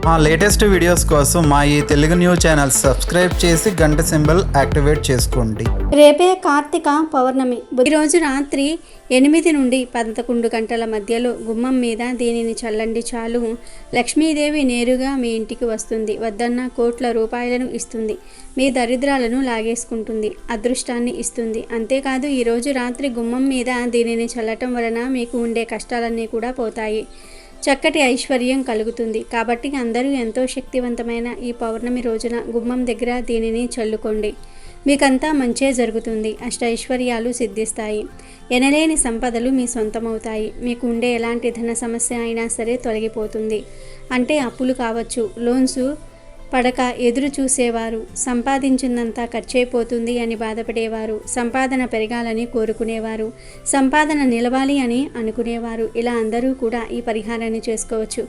మా latest videos కోసం మా ఈ తెలుగు న్యూస్ ఛానల్ సబ్స్క్రైబ్ చేసి గంట సింబల్ యాక్టివేట్ చేసుకోండి. రేపే కార్తీక పౌర్ణమి. ఈరోజు రాత్రి 8 నుండి 11 గంటల మధ్యలో గుమ్మం మీద దీనిని చల్లండి చాలు. లక్ష్మీదేవి నేరుగా మీ ఇంటికి వస్తుంది. వద్దన్న కోట్ల రూపాయలను ఇస్తుంది. మీ దరిద్రాలను లాగేసుకుంటుంది. అదృష్టాన్ని ఇస్తుంది. అంతేకాదు ఈరోజు రాత్రి గుమ్మం మీద దీనిని చల్లటం వలన మీకు ఉండే కష్టాలన్నీ కూడా పోతాయి. చక్కటి ఐశ్వర్యం కలుగుతుంది. కాబట్టి అందరూ ఎంతో శక్తివంతమైన ఈ పౌర్ణమి రోజున గుమ్మం దగ్గర దీనిని చల్లుకోండి. మీకంతా మంచే జరుగుతుంది. అష్టైశ్వర్యాలు సిద్ధిస్తాయి. ఎనలేని సంపదలు మీ సొంతమవుతాయి. మీకు ఉండే ఎలాంటి ధన సమస్య అయినా సరే తొలగిపోతుంది. అంటే అప్పులు కావచ్చు, లోన్స్ పడక ఎదురు చూసేవారు, సంపాదించిందంతా ఖర్చయిపోతుంది అని బాధపడేవారు, సంపాదన పెరగాలని కోరుకునేవారు, సంపాదన నిలవాలి అని అనుకునేవారు, ఇలా అందరూ కూడా ఈ పరిహారాన్ని చేసుకోవచ్చు.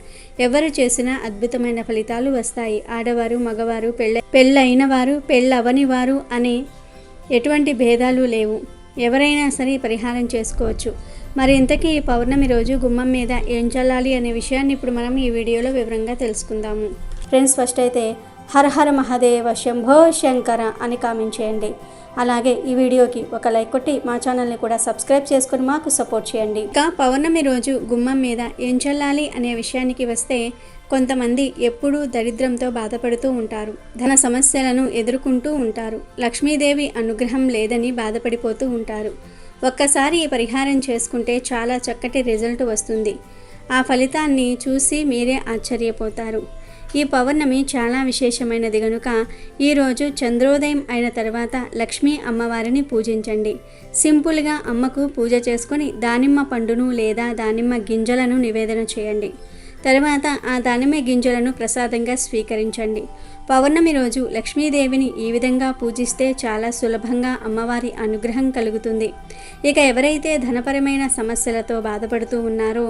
ఎవరు చేసినా అద్భుతమైన ఫలితాలు వస్తాయి. ఆడవారు, మగవారు, పెళ్ళైన వారు, పెళ్ళవని వారు అనే ఎటువంటి భేదాలు లేవు. ఎవరైనా సరే పరిహారం చేసుకోవచ్చు. మరి ఇంతకీ ఈ పౌర్ణమి రోజు గుమ్మం మీద ఏం చల్లాలి అనే విషయాన్ని ఇప్పుడు మనం ఈ వీడియోలో వివరంగా తెలుసుకుందాము. ఫ్రెండ్స్, ఫస్ట్ అయితే హర హర మహాదేవ శంభో శంకర అని కామెంట్ చేయండి. అలాగే ఈ వీడియోకి ఒక లైక్ కొట్టి మా ఛానల్ని కూడా సబ్స్క్రైబ్ చేసుకొని మాకు సపోర్ట్ చేయండి. ఇంకా పౌర్ణమి రోజు గుమ్మం మీద ఏం చల్లాలి అనే విషయానికి వస్తే, కొంతమంది ఎప్పుడూ దరిద్రంతో బాధపడుతూ ఉంటారు. ధన సమస్యలను ఎదుర్కొంటూ ఉంటారు. లక్ష్మీదేవి అనుగ్రహం లేదని బాధపడిపోతూ ఉంటారు. ఒక్కసారి ఈ పరిహారం చేసుకుంటే చాలా చక్కటి రిజల్ట్ వస్తుంది. ఆ ఫలితాన్ని చూసి మీరే ఆశ్చర్యపోతారు. ఈ పౌర్ణమి చాలా విశేషమైనది కనుక ఈరోజు చంద్రోదయం అయిన తర్వాత లక్ష్మీ అమ్మవారిని పూజించండి. సింపుల్గా అమ్మకు పూజ చేసుకొని దానిమ్మ పండును లేదా దానిమ్మ గింజలను నివేదన చేయండి. తర్వాత ఆ దానిమ్మ గింజలను ప్రసాదంగా స్వీకరించండి. పౌర్ణమి రోజు లక్ష్మీదేవిని ఈ విధంగా పూజిస్తే చాలా సులభంగా అమ్మవారి అనుగ్రహం కలుగుతుంది. ఇక ఎవరైతే ధనపరమైన సమస్యలతో బాధపడుతూ ఉన్నారో,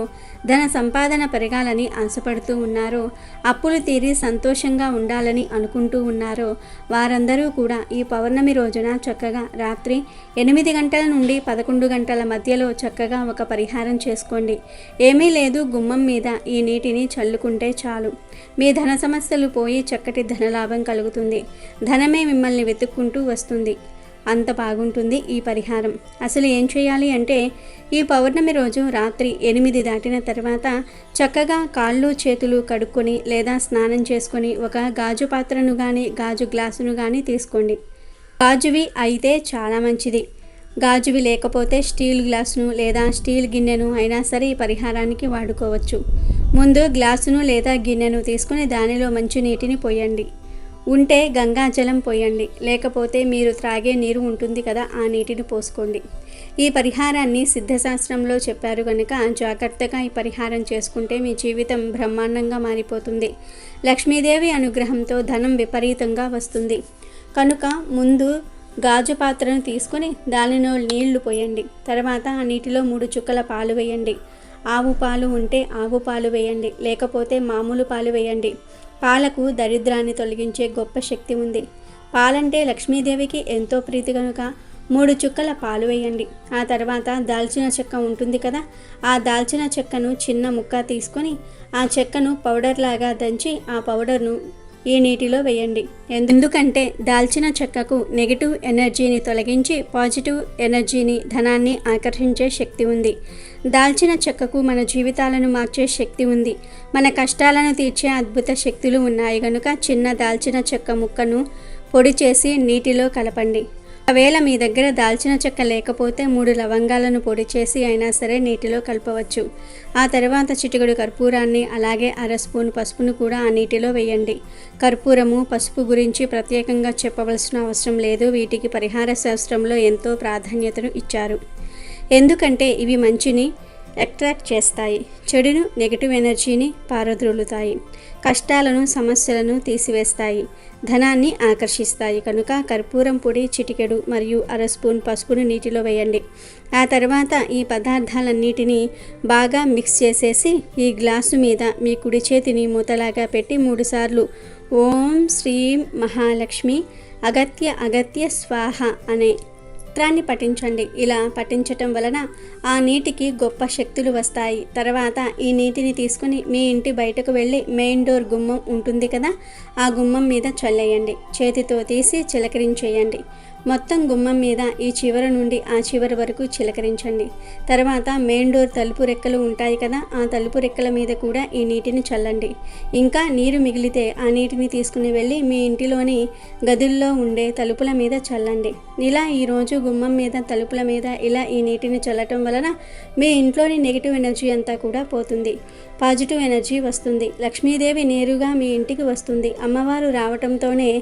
ధన సంపాదన పెరగాలని ఆశపడుతూ ఉన్నారో, అప్పులు తీరి సంతోషంగా ఉండాలని అనుకుంటూ ఉన్నారో వారందరూ కూడా ఈ పౌర్ణమి రోజున చక్కగా రాత్రి 8 గంటల నుండి 11 గంటల మధ్యలో చక్కగా ఒక పరిహారం చేసుకోండి. ఏమీ లేదు, గుమ్మం మీద ఈ నీటిని చల్లుకుంటే చాలు. మీ ధన సమస్యలు పోయి చక్కటి ధనలాభం కలుగుతుంది. ధనమే మిమ్మల్ని వెతుక్కుంటూ వస్తుంది. అంత బాగుంటుంది ఈ పరిహారం. అసలు ఏం చేయాలి అంటే, ఈ పౌర్ణమి రోజు రాత్రి 8 దాటిన తర్వాత చక్కగా కాళ్ళు చేతులు కడుక్కొని లేదా స్నానం చేసుకొని ఒక గాజు పాత్రను కానీ గాజు గ్లాసును కానీ తీసుకోండి. గాజువి అయితే చాలా మంచిది. గాజువి లేకపోతే స్టీల్ గ్లాసును లేదా స్టీల్ గిన్నెను అయినా సరే ఈ పరిహారానికి వాడుకోవచ్చు. ముందు గ్లాసును లేదా గిన్నెను తీసుకుని దానిలో మంచి నీటిని పోయండి. ఉంటే గంగాజలం పోయండి, లేకపోతే మీరు త్రాగే నీరు ఉంటుంది కదా, ఆ నీటిని పోసుకోండి. ఈ పరిహారాన్ని సిద్ధశాస్త్రంలో చెప్పారు కనుక జాగ్రత్తగా ఈ పరిహారం చేసుకుంటే మీ జీవితం బ్రహ్మాండంగా మారిపోతుంది. లక్ష్మీదేవి అనుగ్రహంతో ధనం విపరీతంగా వస్తుంది. కనుక ముందు గాజు పాత్రను తీసుకొని దానిలో నీళ్లు పోయండి. తర్వాత ఆ నీటిలో 3 చుక్కల పాలు వేయండి. ఆవు పాలు ఉంటే ఆవు పాలు వేయండి, లేకపోతే మామూలు పాలు వేయండి. పాలకు దరిద్రాన్ని తొలగించే గొప్ప శక్తి ఉంది. పాలంటే లక్ష్మీదేవికి ఎంతో ప్రీతి కనుక 3 చుక్కల పాలు వేయండి. ఆ తర్వాత దాల్చిన చెక్క ఉంటుంది కదా, ఆ దాల్చిన చెక్కను చిన్న ముక్క తీసుకొని ఆ చెక్కను పౌడర్ లాగా దంచి ఆ పౌడర్ను ఈ నీటిలో వేయండి. ఎందుకంటే దాల్చిన చెక్కకు నెగిటివ్ ఎనర్జీని తొలగించి పాజిటివ్ ఎనర్జీని, ధనాన్ని ఆకర్షించే శక్తి ఉంది. దాల్చిన చెక్కకు మన జీవితాలను మార్చే శక్తి ఉంది. మన కష్టాలను తీర్చే అద్భుత శక్తులు ఉన్నాయి కనుక చిన్న దాల్చిన చెక్క ముక్కను పొడి చేసి నీటిలో కలపండి. ఒకవేళ మీ దగ్గర దాల్చిన చెక్క లేకపోతే 3 లవంగాలను పొడి చేసి అయినా సరే నీటిలో కలపవచ్చు. ఆ తర్వాత చిటికెడు కర్పూరాన్ని, అలాగే 1/2 స్పూన్ పసుపును కూడా ఆ నీటిలో వేయండి. కర్పూరము, పసుపు గురించి ప్రత్యేకంగా చెప్పవలసిన అవసరం లేదు. వీటికి పరిహార శాస్త్రంలో ఎంతో ప్రాధాన్యతను ఇచ్చారు. ఎందుకంటే ఇవి మంచిని అట్రాక్ట్ చేస్తాయి, చెడును, నెగిటివ్ ఎనర్జీని పారద్రోలుతాయి, కష్టాలను, సమస్యలను తీసివేస్తాయి, ధనాన్ని ఆకర్షిస్తాయి. కనుక కర్పూరం పొడి చిటికెడు మరియు 1/2 స్పూన్ పసుపును నీటిలో వేయండి. ఆ తర్వాత ఈ పదార్థాలన్నిటినీ బాగా మిక్స్ చేసేసి ఈ గ్లాసు మీద మీ కుడి చేతిని మూతలాగా పెట్టి 3 సార్లు ఓం శ్రీం మహాలక్ష్మి అగత్య అగత్య స్వాహ అనే మంత్రాన్ని పఠించండి. ఇలా పఠించటం వలన ఆ నీటికి గొప్ప శక్తులు వస్తాయి. తర్వాత ఈ నీటిని తీసుకుని మీ ఇంటి బయటకు వెళ్ళి మెయిన్ డోర్ గుమ్మం ఉంటుంది కదా, ఆ గుమ్మం మీద చల్లేయండి. చేతితో తీసి చిలకరించేయండి. మొత్తం గుమ్మం మీద ఈ చివరి నుండి ఆ చివరి వరకు చిలకరించండి. తర్వాత మెయిన్ డోర్ తలుపు రెక్కలు ఉంటాయి కదా, ఆ తలుపు రెక్కల మీద కూడా ఈ నీటిని చల్లండి. ఇంకా నీరు మిగిలితే ఆ నీటిని తీసుకుని వెళ్ళి మీ ఇంటిలోని గదుల్లో ఉండే తలుపుల మీద చల్లండి. ఇలా ఈరోజు గుమ్మం మీద, తలుపుల మీద ఇలా ఈ నీటిని చల్లటం వలన మీ ఇంట్లోని నెగిటివ్ ఎనర్జీ అంతా కూడా పోతుంది. పాజిటివ్ ఎనర్జీ వస్తుంది. లక్ష్మీదేవి నేరుగా మీ ఇంటికి వస్తుంది. అమ్మవారు రావటంతోనే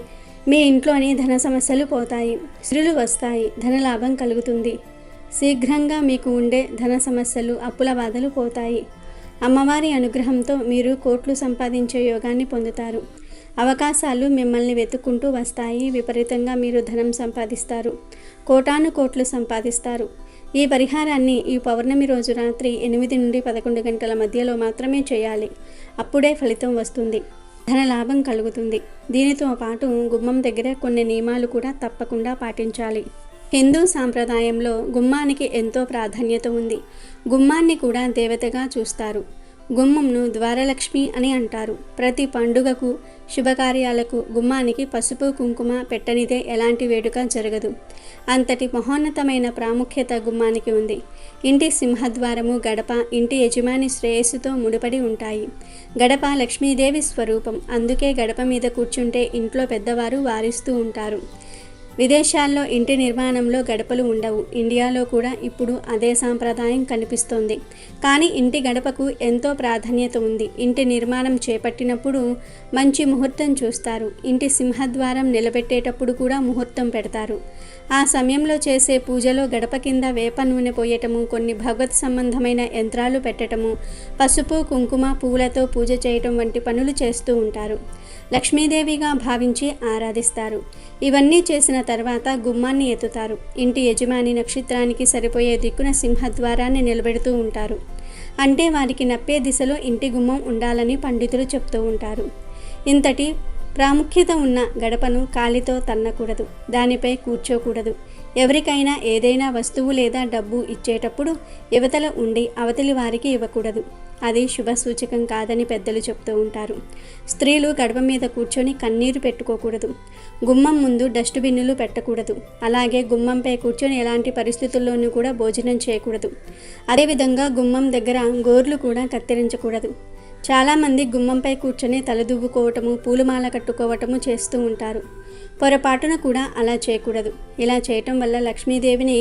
మీ ఇంట్లోని ధన సమస్యలు పోతాయి, స్త్రీలు వస్తాయి, ధనలాభం కలుగుతుంది. శీఘ్రంగా మీకు ఉండే ధన సమస్యలు, అప్పుల బాధలు పోతాయి. అమ్మవారి అనుగ్రహంతో మీరు కోట్లు సంపాదించే యోగాన్ని పొందుతారు. అవకాశాలు మిమ్మల్ని వెతుక్కుంటూ వస్తాయి. విపరీతంగా మీరు ధనం సంపాదిస్తారు. కోటాను కోట్లు సంపాదిస్తారు. ఈ పరిహారాన్ని ఈ పౌర్ణమి రోజు రాత్రి 8 నుండి 11 గంటల మధ్యలో మాత్రమే చేయాలి. అప్పుడే ఫలితం వస్తుంది. ధనలాభం కలుగుతుంది. దీనితో పాటు గుమ్మం దగ్గర కొన్ని నియమాలు కూడా తప్పకుండా పాటించాలి. హిందూ సాంప్రదాయంలో గుమ్మానికి ఎంతో ప్రాధాన్యత ఉంది. గుమ్మాన్ని కూడా దేవతగా చూస్తారు. గుమ్మంను ద్వారలక్ష్మి అని అంటారు. ప్రతి పండుగకు, శుభకార్యాలకు గుమ్మానికి పసుపు కుంకుమ పెట్టనిదే ఎలాంటి వేడుక జరగదు. అంతటి మహోన్నతమైన ప్రాముఖ్యత గుమ్మానికి ఉంది. ఇంటి సింహద్వారము, గడప ఇంటి యజమాని శ్రేయస్సుతో ముడిపడి ఉంటాయి. గడప లక్ష్మీదేవి స్వరూపం. అందుకే గడప మీద కూర్చుంటే ఇంట్లో పెద్దవారు వారిస్తూ ఉంటారు. విదేశాల్లో ఇంటి నిర్మాణంలో గడపలు ఉండవు. ఇండియాలో కూడా ఇప్పుడు అదే సాంప్రదాయం కనిపిస్తోంది. కానీ ఇంటి గడపకు ఎంతో ప్రాధాన్యత ఉంది. ఇంటి నిర్మాణం చేపట్టినప్పుడు మంచి ముహూర్తం చూస్తారు. ఇంటి సింహద్వారం నిలబెట్టేటప్పుడు కూడా ముహూర్తం పెడతారు. ఆ సమయంలో చేసే పూజలో గడప కింద వేప నూనె పోయటము, కొన్ని భగవత్ సంబంధమైన యంత్రాలు పెట్టటము, పసుపు కుంకుమ పువ్వులతో పూజ చేయటం వంటి పనులు చేస్తూ ఉంటారు. లక్ష్మీదేవిగా భావించి ఆరాధిస్తారు. ఇవన్నీ చేసిన తర్వాత గుమ్మాన్ని ఎత్తుతారు. ఇంటి యజమాని నక్షత్రానికి సరిపోయే దిక్కున సింహద్వారాన్ని నిలబెడుతూ ఉంటారు. అంటే వారికి నప్పే దిశలో ఇంటి గుమ్మం ఉండాలని పండితులు చెప్తూ ఉంటారు. ఇంతటి ప్రాముఖ్యత ఉన్న గడపను కాలితో తన్నకూడదు. దానిపై కూర్చోకూడదు. ఎవరికైనా ఏదైనా వస్తువు లేదా డబ్బు ఇచ్చేటప్పుడు యువతల ఉండి అవతలి వారికి ఇవ్వకూడదు. అది శుభ సూచకం కాదని పెద్దలు చెప్తూ ఉంటారు. స్త్రీలు గడప మీద కూర్చొని కన్నీరు పెట్టుకోకూడదు. గుమ్మం ముందు డస్ట్బిన్నులు పెట్టకూడదు. అలాగే గుమ్మంపై కూర్చొని ఎలాంటి పరిస్థితుల్లోనూ కూడా భోజనం చేయకూడదు. అదేవిధంగా గుమ్మం దగ్గర గోర్లు కూడా కత్తిరించకూడదు. చాలామంది గుమ్మంపై కూర్చొని తలదువ్వుకోవటము, పూలమాల కట్టుకోవటము చేస్తూ ఉంటారు. పొరపాటున కూడా అలా చేయకూడదు. ఇలా చేయటం వల్ల లక్ష్మీదేవిని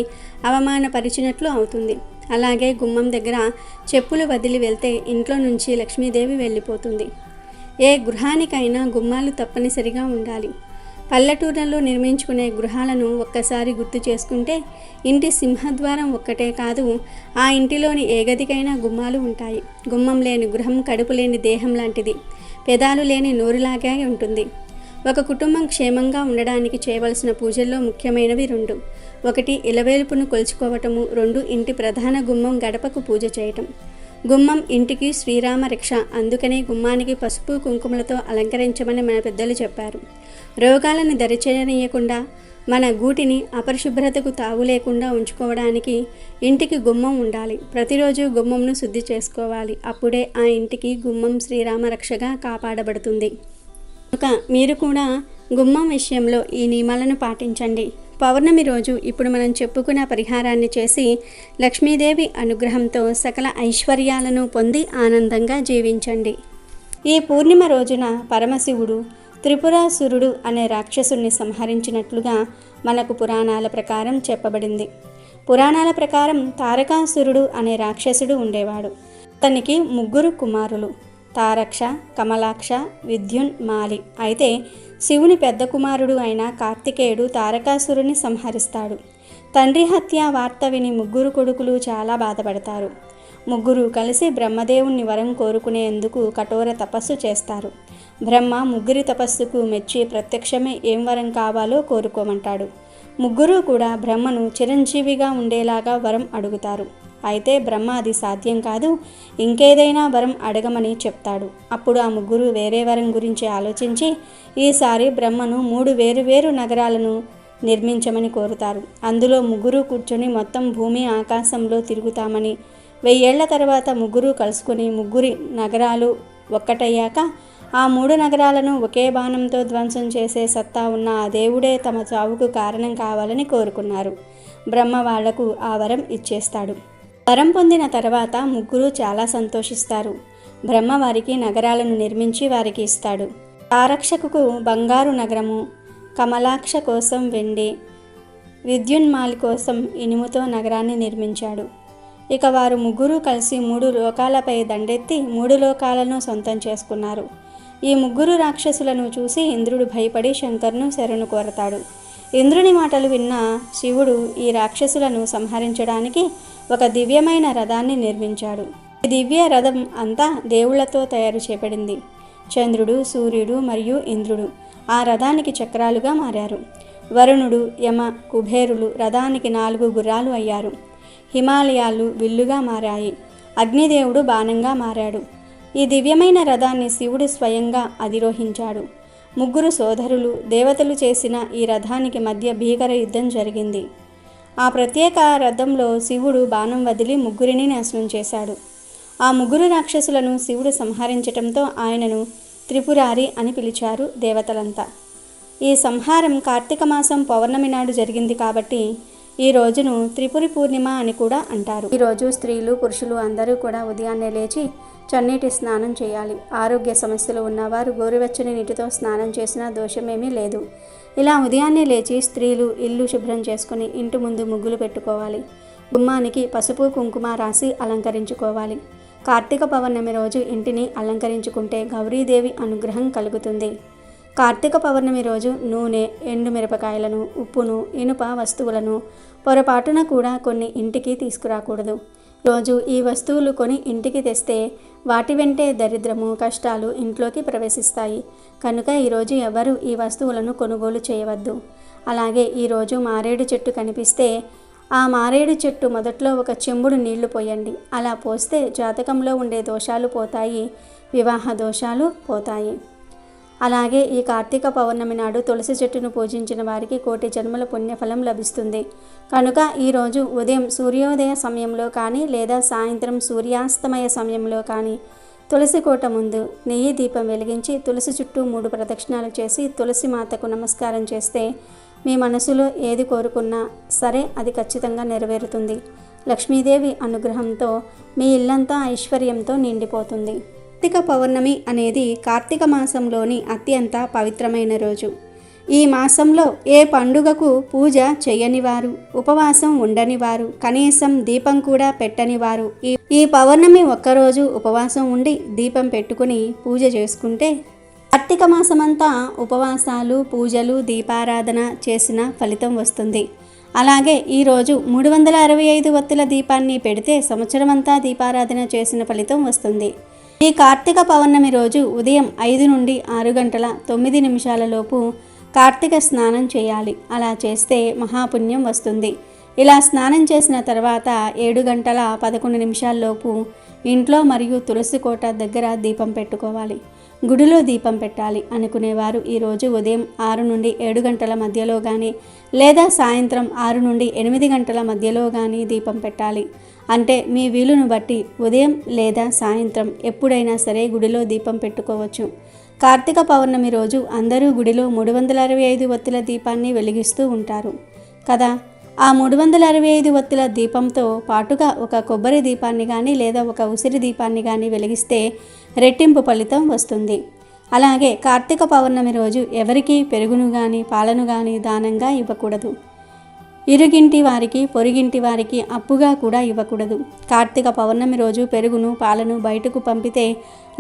అవమానపరిచినట్లు అవుతుంది. అలాగే గుమ్మం దగ్గర చెప్పులు వదిలి వెళ్తే ఇంట్లో నుంచి లక్ష్మీదేవి వెళ్ళిపోతుంది. ఏ గృహానికైనా గుమ్మాలు తప్పనిసరిగా ఉండాలి. పల్లెటూళ్ళలో నిర్మించుకునే గృహాలను ఒక్కసారి గుర్తు చేసుకుంటే ఇంటి సింహద్వారం ఒక్కటే కాదు, ఆ ఇంటిలోని ఏ గదికైనా గుమ్మాలు ఉంటాయి. గుమ్మం లేని గృహం కడుపు లేని దేహం లాంటిది. పెదాలు లేని నోరులాగే ఉంటుంది. ఒక కుటుంబం క్షేమంగా ఉండడానికి చేయవలసిన పూజల్లో ముఖ్యమైనవి 2. 1 ఇలవేల్పును కొలుచుకోవటము, 2 ఇంటి ప్రధాన గుమ్మం గడపకు పూజ చేయటం. గుమ్మం ఇంటికి శ్రీరామ రక్ష. అందుకనే గుమ్మానికి పసుపు కుంకుమలతో అలంకరించమని మన పెద్దలు చెప్పారు. రోగాలను దరిచేయనీయకుండా, మన గూటిని అపరిశుభ్రతకు తావు లేకుండా ఉంచుకోవడానికి ఇంటికి గుమ్మం ఉండాలి. ప్రతిరోజు గుమ్మంను శుద్ధి చేసుకోవాలి. అప్పుడే ఆ ఇంటికి గుమ్మం శ్రీరామ రక్షగా కాపాడబడుతుంది. కనుక మీరు కూడా గుమ్మం విషయంలో ఈ నియమాలను పాటించండి. పౌర్ణమి రోజు ఇప్పుడు మనం చెప్పుకున్న పరిహారాన్ని చేసి లక్ష్మీదేవి అనుగ్రహంతో సకల ఐశ్వర్యాలను పొంది ఆనందంగా జీవించండి. ఈ పూర్ణిమ రోజున పరమశివుడు త్రిపురాసురుడు అనే రాక్షసుని సంహరించినట్లుగా మనకు పురాణాల ప్రకారం చెప్పబడింది. పురాణాల ప్రకారం తారకాసురుడు అనే రాక్షసుడు ఉండేవాడు. అతనికి 3 కుమారులు, తారక్ష, కమలాక్ష, విద్యున్, మాలి. అయితే శివుని పెద్ద కుమారుడు అయిన కార్తికేయుడు తారకాసురుని సంహరిస్తాడు. తండ్రి హత్య వార్త విని 3 కొడుకులు చాలా బాధపడతారు. 3 కలిసి బ్రహ్మదేవుని వరం కోరుకునేందుకు కఠోర తపస్సు చేస్తారు. బ్రహ్మ 3 తపస్సుకు మెచ్చి ప్రత్యక్షమే ఏం వరం కావాలో కోరుకోమంటాడు. 3 కూడా బ్రహ్మను చిరంజీవిగా ఉండేలాగా వరం అడుగుతారు. అయితే బ్రహ్మ అది సాధ్యం కాదు, ఇంకేదైనా వరం అడగమని చెప్తాడు. అప్పుడు ఆ 3 వేరే వరం గురించి ఆలోచించి ఈసారి బ్రహ్మను 3 వేరువేరు నగరాలను నిర్మించమని కోరుతారు. అందులో ముగ్గురు కూర్చొని మొత్తం భూమి ఆకాశంలో తిరుగుతామని, 1000 ఏళ్ల తర్వాత ముగ్గురు కలుసుకుని ముగ్గురి నగరాలు ఒక్కటయ్యాక ఆ 3 నగరాలను ఒకే బాణంతో ధ్వంసం చేసే సత్తా ఉన్న ఆ దేవుడే తమ చావుకు కారణం కావాలని కోరుకున్నారు. బ్రహ్మ వాళ్లకు ఆ వరం ఇచ్చేస్తాడు. వరం పొందిన తర్వాత ముగ్గురు చాలా సంతోషిస్తారు. బ్రహ్మ వారికి నగరాలను నిర్మించి వారికి ఇస్తాడు. తారక్షకు బంగారు నగరము, కమలాక్ష కోసం వెండి, విద్యున్మాలి కోసం ఇనుముతో నగరాన్ని నిర్మించాడు. ఇక వారు ముగ్గురు కలిసి 3 లోకాలపై దండెత్తి 3 లోకాలను సొంతం చేసుకున్నారు. ఈ ముగ్గురు రాక్షసులను చూసి ఇంద్రుడు భయపడి శంకర్ను శరణు కోరతాడు. ఇంద్రుని మాటలు విన్న శివుడు ఈ రాక్షసులను సంహరించడానికి ఒక దివ్యమైన రథాన్ని నిర్మించాడు. ఈ దివ్య రథం అంతా దేవుళ్లతో తయారు చేయబడింది. చంద్రుడు, సూర్యుడు మరియు ఇంద్రుడు ఆ రథానికి చక్రాలుగా మారారు. వరుణుడు, యమ, కుబేరులు రథానికి 4 గుర్రాలు అయ్యారు. హిమాలయాలు విల్లుగా మారాయి. అగ్నిదేవుడు బాణంగా మారాడు. ఈ దివ్యమైన రథాన్ని శివుడు స్వయంగా అధిరోహించాడు. ముగ్గురు సోదరులు దేవతలు చేసిన ఈ రథానికి మధ్య భీకర యుద్ధం జరిగింది. ఆ ప్రత్యేక రథంలో శివుడు బాణం వదిలి ముగ్గురిని నాశనం చేశాడు. ఆ ముగ్గురు రాక్షసులను శివుడు సంహరించటంతో ఆయనను త్రిపురారి అని పిలిచారు దేవతలంతా. ఈ సంహారం కార్తీక మాసం పౌర్ణమి నాడు జరిగింది కాబట్టి ఈ రోజును త్రిపురి పూర్ణిమ అని కూడా అంటారు. ఈరోజు స్త్రీలు, పురుషులు అందరూ కూడా ఉదయాన్నే లేచి చన్నీటి స్నానం చేయాలి. ఆరోగ్య సమస్యలు ఉన్నవారు గోరువెచ్చని నీటితో స్నానం చేసినా దోషమేమీ లేదు. ఇలా ఉదయాన్నే లేచి స్త్రీలు ఇల్లు శుభ్రం చేసుకుని ఇంటి ముందు ముగ్గులు పెట్టుకోవాలి. గుమ్మానికి పసుపు కుంకుమ రాసి అలంకరించుకోవాలి. కార్తీక పౌర్ణమి రోజు ఇంటిని అలంకరించుకుంటే గౌరీదేవి అనుగ్రహం కలుగుతుంది. కార్తీక పౌర్ణమి రోజు నూనె, ఎండుమిరపకాయలను, ఉప్పును, ఇనుప వస్తువులను పొరపాటున కూడా కొన్ని ఇంటికి తీసుకురాకూడదు. రోజు ఈ వస్తువులు కొని ఇంటికి తెస్తే వాటి వెంటే దరిద్రము, కష్టాలు ఇంట్లోకి ప్రవేశిస్తాయి. కనుక ఈరోజు ఎవరు ఈ వస్తువులను కొనుగోలు చేయవద్దు. అలాగే ఈరోజు మారేడు చెట్టు కనిపిస్తే ఆ మారేడు చెట్టు మొదట్లో ఒక చెంబుడు నీళ్లు పోయండి. అలా పోస్తే జాతకంలో ఉండే దోషాలు పోతాయి, వివాహ దోషాలు పోతాయి. అలాగే ఈ కార్తీక పౌర్ణమి నాడు తులసి చెట్టును పూజించిన వారికి 1,000,000 జన్మల పుణ్యఫలం లభిస్తుంది. కనుక ఈరోజు ఉదయం సూర్యోదయ సమయంలో కానీ లేదా సాయంత్రం సూర్యాస్తమయ సమయంలో కానీ తులసి కోట ముందు నెయ్యి దీపం వెలిగించి తులసి చుట్టూ 3 ప్రదక్షిణాలు చేసి తులసి మాతకు నమస్కారం చేస్తే మీ మనసులో ఏది కోరుకున్నా సరే అది ఖచ్చితంగా నెరవేరుతుంది. లక్ష్మీదేవి అనుగ్రహంతో మీ ఇల్లంతా ఐశ్వర్యంతో నిండిపోతుంది. కార్తీక పౌర్ణమి అనేది కార్తీక మాసంలోని అత్యంత పవిత్రమైన రోజు. ఈ మాసంలో ఏ పండుగకు పూజ చేయనివారు, ఉపవాసం ఉండనివారు, కనీసం దీపం కూడా పెట్టనివారు ఈ పౌర్ణమి ఒక్కరోజు ఉపవాసం ఉండి దీపం పెట్టుకుని పూజ చేసుకుంటే కార్తీక మాసమంతా ఉపవాసాలు, పూజలు, దీపారాధన చేసిన ఫలితం వస్తుంది. అలాగే ఈరోజు 365 ఒత్తుల దీపాన్ని పెడితే సంవత్సరమంతా దీపారాధన చేసిన ఫలితం వస్తుంది. ఈ కార్తీక పౌర్ణమి రోజు ఉదయం 5 నుండి 6 గంటల 9 నిమిషాల లోపు కార్తీక స్నానం చేయాలి. అలా చేస్తే మహాపుణ్యం వస్తుంది. ఇలా స్నానం చేసిన తర్వాత 7 గంటల 11 నిమిషాల్లోపు ఇంట్లో మరియు తులసి కోట దగ్గర దీపం పెట్టుకోవాలి. గుడిలో దీపం పెట్టాలి అనుకునేవారు ఈరోజు ఉదయం 6 నుండి 7 గంటల మధ్యలో కానీ లేదా సాయంత్రం 6 నుండి 8 గంటల మధ్యలో కానీ దీపం పెట్టాలి. అంటే మీ వీలును బట్టి ఉదయం లేదా సాయంత్రం ఎప్పుడైనా సరే గుడిలో దీపం పెట్టుకోవచ్చు. కార్తీక పౌర్ణమి రోజు అందరూ గుడిలో 365 ఒత్తుల దీపాన్ని వెలిగిస్తూ ఉంటారు కదా. ఆ 365 ఒత్తుల దీపంతో పాటుగా ఒక కొబ్బరి దీపాన్ని కానీ లేదా ఒక ఉసిరి దీపాన్ని కానీ వెలిగిస్తే రెట్టింపు ఫలితం వస్తుంది. అలాగే కార్తీక పౌర్ణమి రోజు ఎవరికీ పెరుగును కానీ పాలను కానీ దానంగా ఇవ్వకూడదు. ఇరుగింటి వారికి, పొరుగింటి వారికి అప్పుగా కూడా ఇవ్వకూడదు. కార్తీక పౌర్ణమి రోజు పెరుగును, పాలను బయటకు పంపితే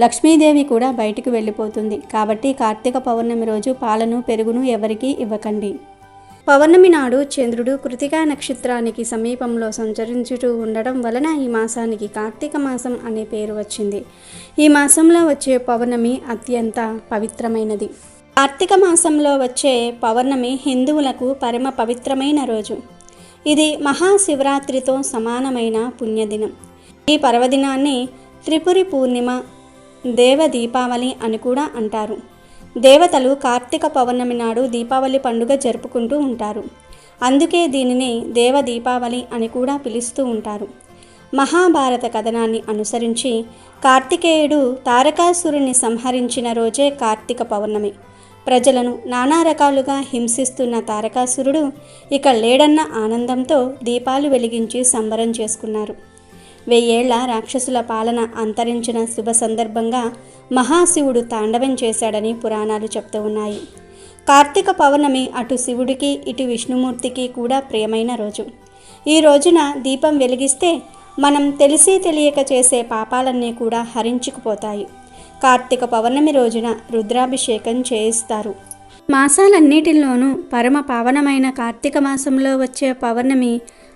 లక్ష్మీదేవి కూడా బయటకు వెళ్ళిపోతుంది. కాబట్టి కార్తీక పౌర్ణమి రోజు పాలను, పెరుగును ఎవరికీ ఇవ్వకండి. పౌర్ణమి నాడు చంద్రుడు కృతికా నక్షత్రానికి సమీపంలో సంచరించుతూ ఉండడం వలన ఈ మాసానికి కార్తీక మాసం అనే పేరు వచ్చింది. ఈ మాసంలో వచ్చే పౌర్ణమి అత్యంత పవిత్రమైనది. కార్తీక మాసంలో వచ్చే పౌర్ణమి హిందువులకు పరమ పవిత్రమైన రోజు. ఇది మహాశివరాత్రితో సమానమైన పుణ్యదినం. ఈ పర్వదినాన్ని త్రిపురి పూర్ణిమ, దేవ దీపావళి అని కూడా అంటారు. దేవతలు కార్తీక పౌర్ణమి నాడు దీపావళి పండుగ జరుపుకుంటూ ఉంటారు. అందుకే దీనిని దేవ దీపావళి అని కూడా పిలుస్తూ ఉంటారు. మహాభారత కథనాన్ని అనుసరించి కార్తికేయుడు తారకాసురుని సంహరించిన రోజే కార్తీక పౌర్ణమి. ప్రజలను నానా రకాలుగా హింసిస్తున్న తారకాసురుడు ఇక లేడన్న ఆనందంతో దీపాలు వెలిగించి సంబరం చేసుకున్నారు. 1000 ఏళ్ల రాక్షసుల పాలన అంతరించిన శుభ సందర్భంగా మహాశివుడు తాండవం చేశాడని పురాణాలు చెప్తూ ఉన్నాయి. కార్తీక పౌర్ణమి అటు శివుడికి ఇటు విష్ణుమూర్తికి కూడా ప్రియమైన రోజు. ఈ రోజున దీపం వెలిగిస్తే మనం తెలిసి తెలియక చేసే పాపాలన్నీ కూడా హరించుకుపోతాయి. కార్తీక పౌర్ణమి రోజున రుద్రాభిషేకం చేయిస్తారు. మాసాలన్నిటిలోనూ పరమ పావనమైన కార్తీక మాసంలో వచ్చే పౌర్ణమి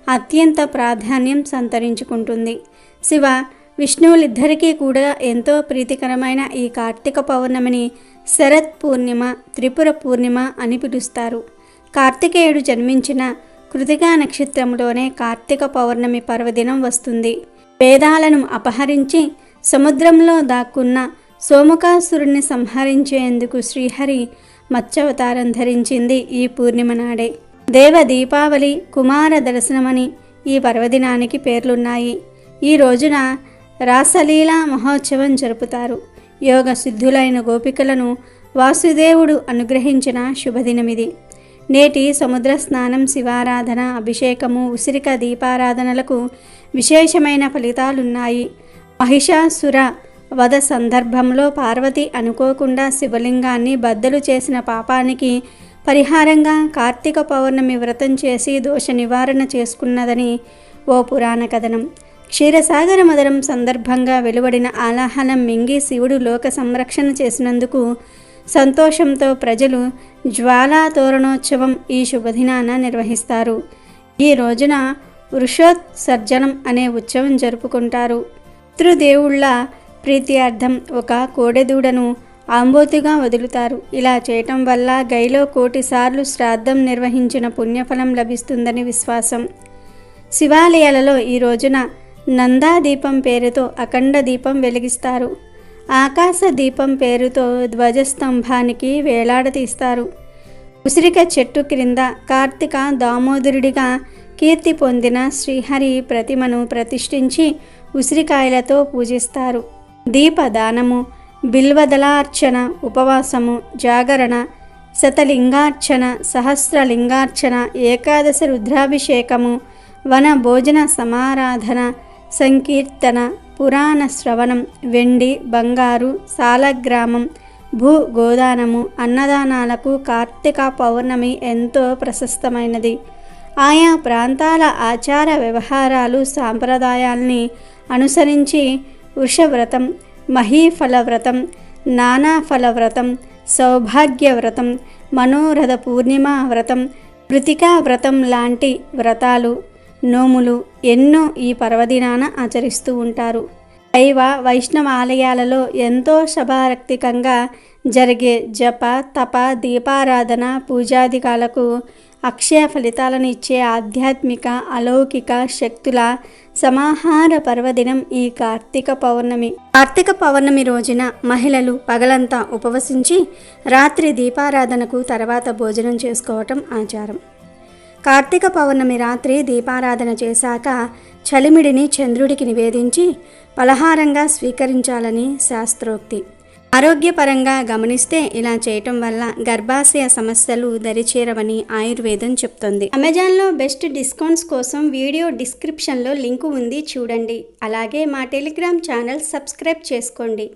అత్యంత ప్రాధాన్యం సంతరించుకుంటుంది. శివ విష్ణువులిద్దరికీ కూడా ఎంతో ప్రీతికరమైన ఈ కార్తీక పౌర్ణమిని శరత్ పూర్ణిమ, త్రిపుర పూర్ణిమ అని పిలుస్తారు. కార్తికేయుడు జన్మించిన కృతికా నక్షత్రంలోనే కార్తీక పౌర్ణమి పర్వదినం వస్తుంది. వేదాలను అపహరించి సముద్రంలో దాక్కున్న సోమకాసురుణ్ణి సంహరించేందుకు శ్రీహరి మత్స్యావతారం ధరించింది ఈ పూర్ణిమ నాడే. దేవ దీపావళి, కుమార దర్శనమని ఈ పర్వదినానికి పేర్లున్నాయి. ఈ రోజున రాసలీలా మహోత్సవం జరుపుతారు. యోగ సిద్ధులైన గోపికలను వాసుదేవుడు అనుగ్రహించిన శుభదినమిది. నేటి సముద్ర స్నానం, శివారాధన, అభిషేకము, ఉసిరిక దీపారాధనలకు విశేషమైన ఫలితాలున్నాయి. మహిషాసుర వధ సందర్భంలో పార్వతి అనుకోకుండా శివలింగాన్ని బద్దలు చేసిన పాపానికి పరిహారంగా కార్తీక పౌర్ణమి వ్రతం చేసి దోష నివారణ చేసుకున్నదని ఓ పురాణ కథనం. క్షీరసాగర మదనం సందర్భంగా వెలువడిన ఆలాహలం మింగి శివుడు లోక సంరక్షణ చేసినందుకు సంతోషంతో ప్రజలు జ్వాలా తోరణోత్సవం ఈ శుభదినాన నిర్వహిస్తారు. ఈ రోజున వృషోత్సర్జనం అనే ఉత్సవం జరుపుకుంటారు. పితృదేవుళ్ళ ప్రీత్యార్థం ఒక కోడెదూడను ఆంబోతిగా వదులుతారు. ఇలా చేయటం వల్ల గైలో 1,000,000 సార్లు శ్రాద్ధం నిర్వహించిన పుణ్యఫలం లభిస్తుందని విశ్వాసం. శివాలయాలలో ఈ రోజున నందాదీపం పేరుతో అఖండ దీపం వెలిగిస్తారు. ఆకాశ దీపం పేరుతో ధ్వజస్తంభానికి వేలాడతీస్తారు. ఉసిరిక చెట్టు క్రింద కార్తీక దామోదరుడిగా కీర్తి పొందిన శ్రీహరి ప్రతిమను ప్రతిష్ఠించి ఉసిరికాయలతో పూజిస్తారు. దీపదానము, బిల్వదళార్చన, ఉపవాసము, జాగరణ, శతలింగార్చన, సహస్రలింగార్చన, ఏకాదశ రుద్రాభిషేకము, వన భోజన సమారాధన, సంకీర్తన, పురాణ శ్రవణం, వెండి బంగారు సాలగ్రామం, భూ గోదానము, అన్నదానాలకు కార్తీక పౌర్ణమి ఎంతో ప్రశస్తమైనది. ఆయా ప్రాంతాల ఆచార వ్యవహారాలు, సాంప్రదాయాల్ని అనుసరించి వృషవ్రతం, మహీఫల వ్రతం, నానాఫల వ్రతం, సౌభాగ్య వ్రతం, మనోరథ పూర్ణిమ వ్రతం, కృతికా వ్రతం లాంటి వ్రతాలు, నోములు ఎన్నో ఈ పర్వదినాన ఆచరిస్తూ ఉంటారు. శైవ వైష్ణవ ఆలయాలలో ఎంతో శభారక్తికంగా జరిగే జప, తప, దీపారాధన, పూజాదికాలకు అక్షయ ఫలితాలను ఇచ్చే ఆధ్యాత్మిక అలౌకిక శక్తుల సమాహార పర్వదినం ఈ కార్తీక పౌర్ణమి. కార్తీక పౌర్ణమి రోజున మహిళలు పగలంతా ఉపవసించి రాత్రి దీపారాధనకు తర్వాత భోజనం చేసుకోవటం ఆచారం. కార్తీక పౌర్ణమి రాత్రి దీపారాధన చేశాక చలిమిడిని చంద్రుడికి నివేదించి పలహారంగా స్వీకరించాలని శాస్త్రోక్తి. ఆరోగ్యపరంగా గమనిస్తే ఇలా చేయటం వల్ల గర్భాశయ సమస్యలు దరిచేరవని ఆయుర్వేదం చెప్తోంది. అమెజాన్లో బెస్ట్ డిస్కౌంట్స్ కోసం వీడియో డిస్క్రిప్షన్లో లింకు ఉంది, చూడండి. అలాగే మా టెలిగ్రామ్ ఛానల్ సబ్స్క్రైబ్ చేసుకోండి.